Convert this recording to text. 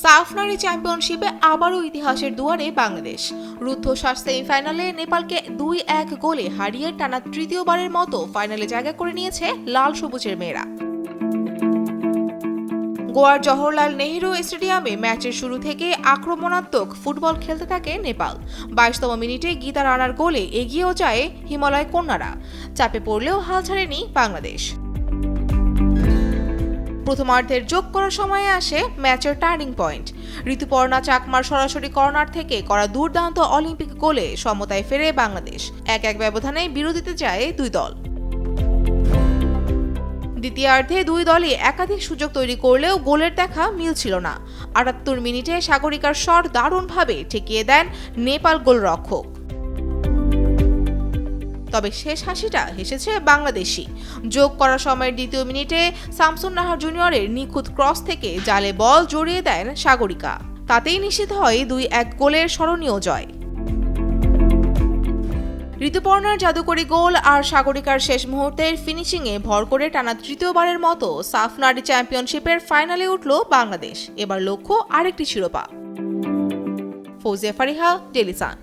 সাফ নারী চ্যাম্পিয়নশিপে আবারও ইতিহাসের দুয়ারে বাংলাদেশ। রুদ্ধশ্বাস সেমিফাইনালে নেপালকে ২-১ গোলে হারিয়ে টানা তৃতীয়বারের মতো ফাইনালে জায়গা করে নিয়েছে লাল সবুজের মেয়েরা। গোয়ার জওহরলাল নেহেরু স্টেডিয়ামে ম্যাচের শুরু থেকে আক্রমণাত্মক ফুটবল খেলতে থাকে নেপাল। ২২তম মিনিটে গীতা রানার গোলে এগিয়েও যায় হিমালয় কন্যারা। চাপে পড়লেও হাল ছাড়েনি বাংলাদেশ। প্রথমার্ধের যোগ করার সময়ে আসে ম্যাচের টার্নিং পয়েন্ট। ঋতুপর্ণা চাকমার সরাসরি কর্নার থেকে করা দুর্দান্ত অলিম্পিক গোলে সমতায় ফেরে বাংলাদেশ। ১-১ ব্যবধানে বিরতিতে যায় দুই দল। দ্বিতীয়ার্ধে দুই দলই একাধিক সুযোগ তৈরি করলেও গোলের দেখা মিলছিল না। ৭৮ মিনিটে সাগরিকার শট দারুণভাবে ঠেকিয়ে দেন নেপাল গোলরক্ষক। তবে শেষ হাসিটা হেসেছে বাংলাদেশি। যোগ করার সময়ের দ্বিতীয় মিনিটে শামসুন নাহার জুনিয়রের নিখুঁত ক্রস থেকে জালে বল জড়িয়ে দেন সাগরিকা। তাতেই নিশ্চিত হয় ২-১ গোলের স্মরণীয় জয়। ঋতুপর্ণার জাদুকরী গোল আর সাগরিকার শেষ মুহূর্তের ফিনিশিংয়ে ভর করে টানা তৃতীয়বারের মতো সাফ নারী চ্যাম্পিয়নশিপের ফাইনালে উঠল বাংলাদেশ। এবার লক্ষ্য আরেকটি শিরোপা। Fouzia Fariha, Daily Sun.